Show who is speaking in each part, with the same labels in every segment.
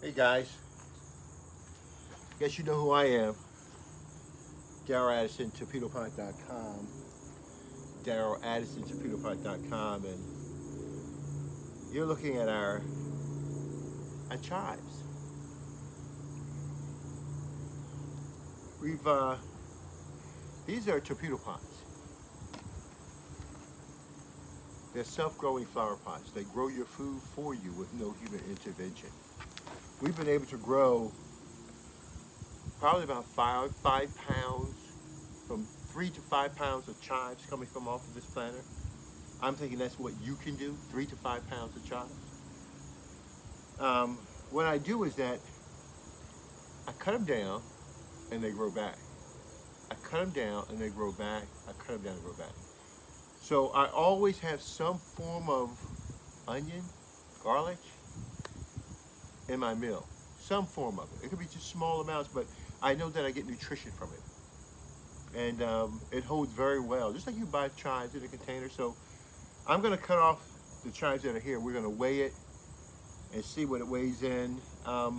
Speaker 1: Hey guys, guess you know who I am. Daryl Addison, Torpedopot.com. Daryl Addison, Torpedopot.com, and you're looking at our chives. We've these are torpedo pots. They're self-growing flower pots. They grow your food for you with no human intervention. We've been able to grow probably about five pounds, from 3 to 5 pounds of chives coming from off of this planter. I'm thinking that's what you can do, 3 to 5 pounds of chives. What I do is that I cut them down and they grow back. I cut them down and they grow back. I cut them down and grow back. So I always have some form of onion, garlic in my meal. Some form of it. It could be just small amounts, but I know that I get nutrition from it. And it holds very well, just like you buy chives in a container. So I'm gonna cut off the chives that are here. We're gonna weigh it and see what it weighs in. Now,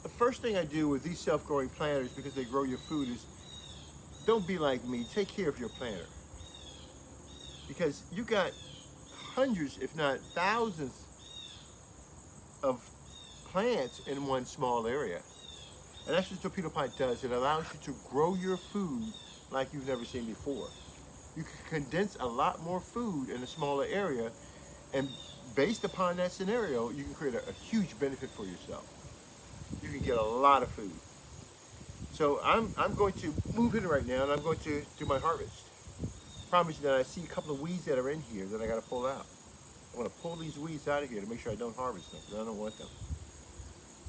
Speaker 1: the first thing I do with these self-growing planters, because they grow your food, is don't be like me. Take care of your planter. Because you got hundreds, if not thousands, of plants in one small area. And that's what Torpedopot does. It allows you to grow your food like you've never seen before. You can condense a lot more food in a smaller area, and based upon that scenario, you can create a huge benefit for yourself. You can get a lot of food. So I'm going to move in right now, and I'm going to do my harvest. Promise you that I see a couple of weeds that are in here that I got to pull out. I want to pull these weeds out of here to make sure I don't harvest them, because I don't want them.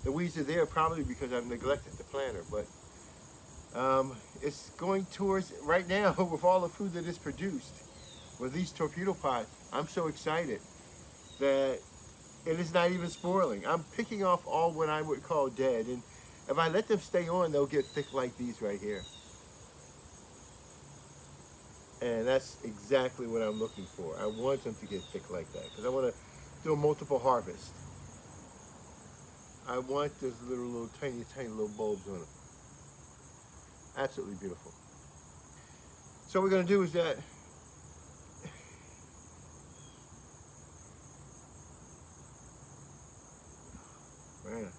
Speaker 1: The weeds are there probably because I've neglected the planter, but it's going towards, right now, with all the food that is produced, with these Torpedopot, I'm so excited that it is not even spoiling. I'm picking off all what I would call dead, and if I let them stay on, they'll get thick like these right here. And that's exactly what I'm looking for. I want them to get thick like that, because I want to do a multiple harvest. I want those little tiny little bulbs on them. Absolutely beautiful. So what we're going to do is that man,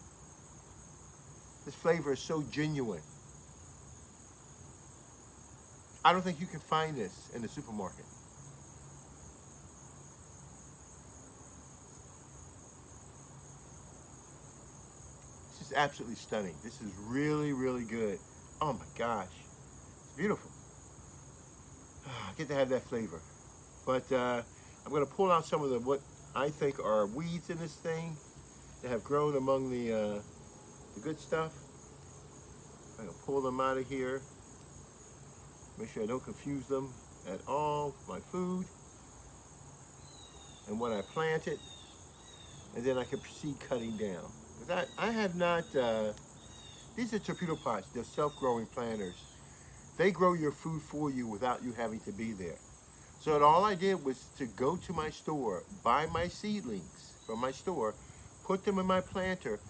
Speaker 1: this flavor is so genuine. I don't think you can find this in the supermarket. This is absolutely stunning. This is really, really good. Oh my gosh, it's beautiful. I get to have that flavor. But I'm going to pull out some of the what I think are weeds in this thing that have grown among the good stuff. I'm going to pull them out of here. Make sure I don't confuse them at all with my food and what I planted. And then I can proceed cutting down. Because I have not, these are Torpedopots. They're self-growing planters. They grow your food for you without you having to be there. So all I did was to go to my store, buy my seedlings from my store, put them in my planter,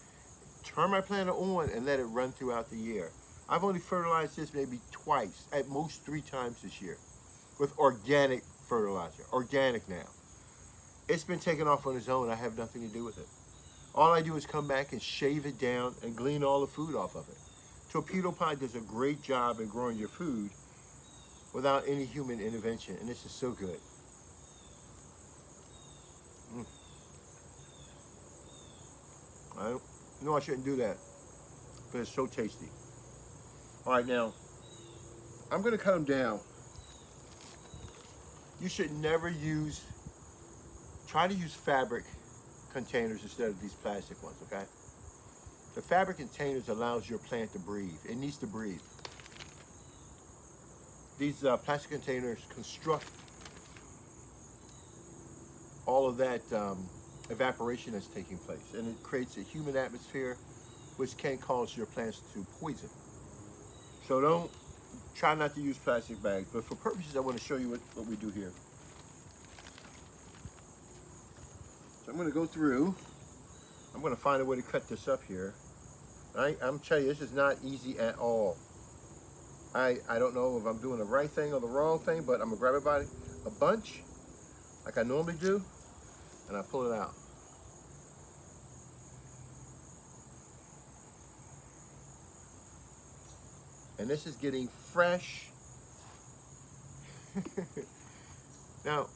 Speaker 1: turn my planter on, and let it run throughout the year. I've only fertilized this maybe twice, at most 3 times this year, with organic fertilizer, organic now. It's been taken off on its own. I have nothing to do with it. All I do is come back and shave it down and glean all the food off of it. Torpedopot does a great job in growing your food without any human intervention, and this is so good. I know I shouldn't do that, but it's so tasty. All right, now, I'm gonna cut them down. You should never try to use fabric containers instead of these plastic ones, okay? The fabric containers allows your plant to breathe. It needs to breathe. These plastic containers construct all of that evaporation that's taking place, and it creates a humid atmosphere which can cause your plants to poison. So try not to use plastic bags, but for purposes I want to show you what we do here. So I'm going to go through I'm gonna find a way to cut this up here. I'm telling you, this is not easy at all. I don't know if I'm doing the right thing or the wrong thing, but I'm gonna grab it by a bunch, like I normally do, and I pull it out. And this is getting fresh. Now,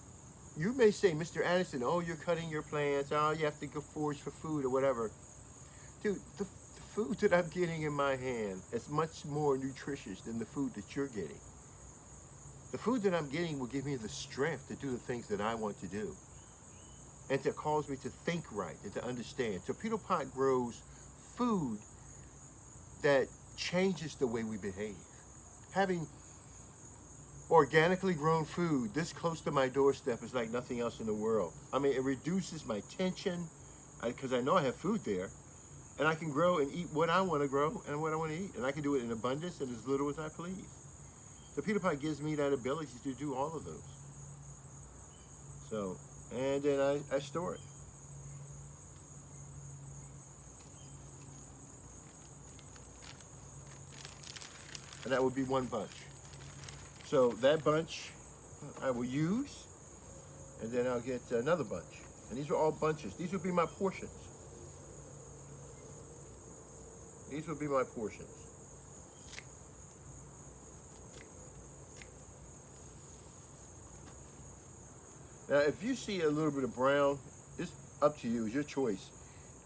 Speaker 1: you may say, Mr. Addison, oh, you're cutting your plants, oh, you have to go forage for food or whatever. Dude, the food that I'm getting in my hand is much more nutritious than the food that you're getting. The food that I'm getting will give me the strength to do the things that I want to do, and to cause me to think right and to understand. Torpedopot grows food that changes the way we behave. Having organically grown food this close to my doorstep is like nothing else in the world. I mean, it reduces my tension because I know I have food there, and I can grow and eat what I want to grow and what I want to eat, and I can do it in abundance and as little as I please. Torpedopot gives me that ability to do all of those. So, and then I store it. And that would be one bunch. So that bunch I will use, and then I'll get another bunch. And these are all bunches. These would be my portions. These would be my portions. Now, if you see a little bit of brown, it's up to you. It's your choice.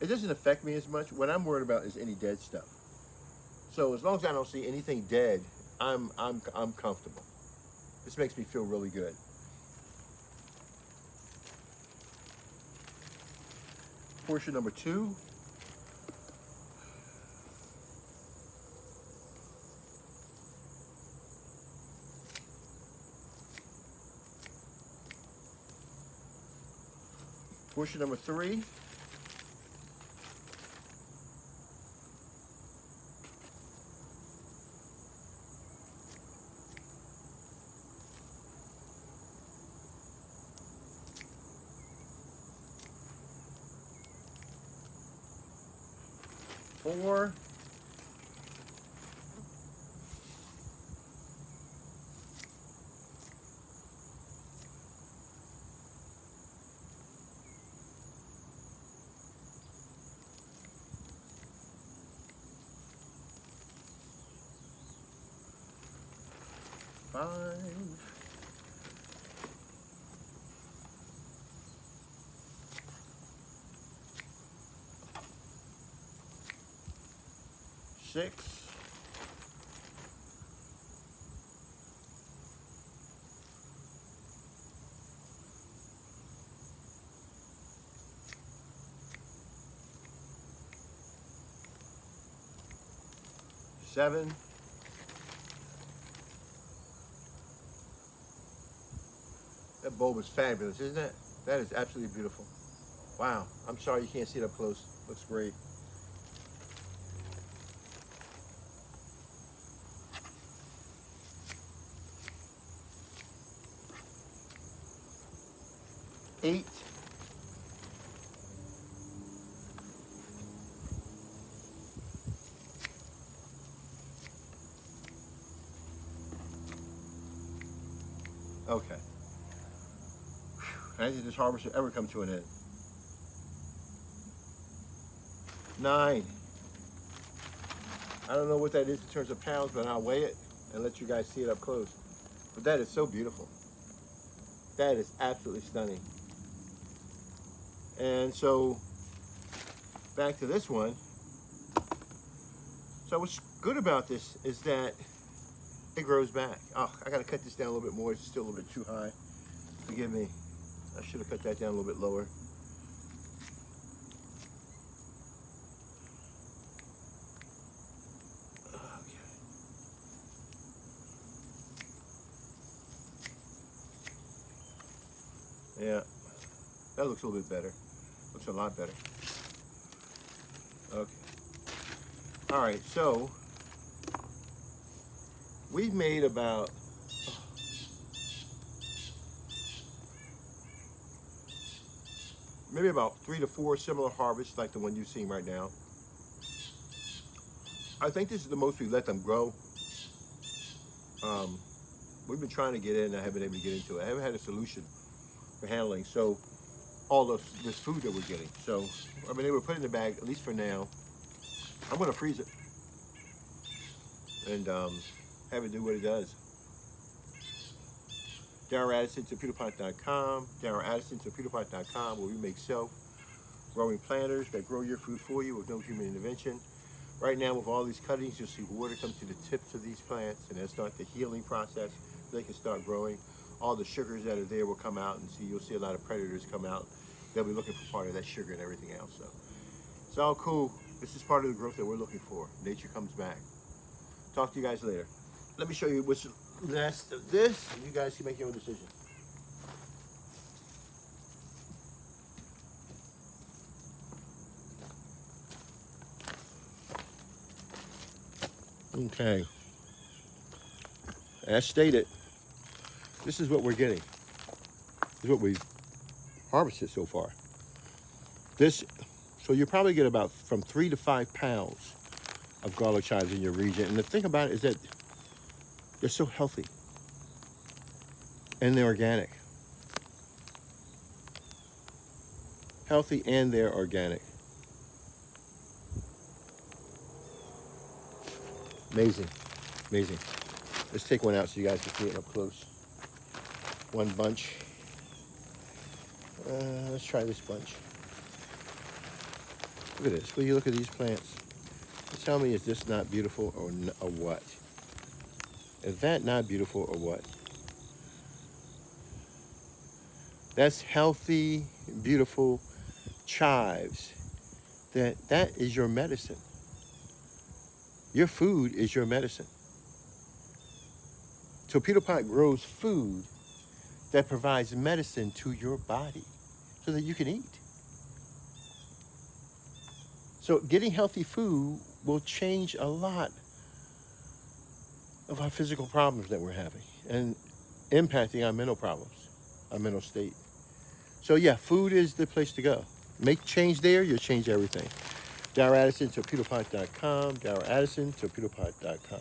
Speaker 1: It doesn't affect me as much. What I'm worried about is any dead stuff. So as long as I don't see anything dead, I'm comfortable. This makes me feel really good. Portion number 2. Portion number 3. Four. Five. 6. 7. 'That bulb is fabulous, isn't it? That is absolutely beautiful. Wow. I'm sorry you can't see it up close. Looks great. 8. 'Okay. I don't think this harvest will ever come to an end. 9. I don't know what that is in terms of pounds, but I'll weigh it and let you guys see it up close. But that is so beautiful. That is absolutely stunning. And so, back to this one. So what's good about this is that it grows back. Oh, I gotta cut this down a little bit more. It's still a little bit too high. Forgive me. I should have cut that down a little bit lower. Yeah, that looks a little bit better. Looks a lot better. Okay. All right, so we've made about maybe about 3 to 4 similar harvests like the one you're seeing right now. I think this is the most we let them grow. We've been trying to get in, I haven't been able to get into it. I haven't had a solution for handling all of this food that we're getting. So I've been able to put it in the bag, at least for now. I'm gonna freeze it and have it do what it does. Darren Addison, Torpedopot.com. Darren Addison, Torpedopot.com, where we make self-growing planters that grow your food for you with no human intervention. Right now, with all these cuttings, you'll see water come to the tips of these plants, and they'll start the healing process. They can start growing. All the sugars that are there will come out, and you'll see a lot of predators come out. They'll be looking for part of that sugar and everything else. So it's all cool. This is part of the growth that we're looking for. Nature comes back. Talk to you guys later. Let me show you what's last of this, and you guys can make your own decision. Okay. As stated, this is what we're getting. This is what we've harvested so far. So you probably get about from 3 to 5 pounds of garlic chives in your region. And the thing about it is that they're so healthy and they're organic. Healthy and they're organic. Amazing, amazing. Let's take one out so you guys can see it up close. One bunch. Let's try this bunch. Look at this. Will you look at these plants? Tell me, is this not beautiful or what? Is that not beautiful or what? That's healthy, beautiful chives. That is your medicine. Your food is your medicine. Torpedopot grows food that provides medicine to your body so that you can eat. So getting healthy food will change a lot of our physical problems that we're having and impacting our mental problems, our mental state. So yeah, food is the place to go. Make change there, you'll change everything. Darren Addison, Torpedopot.com. Darren Addison, Torpedopot.com.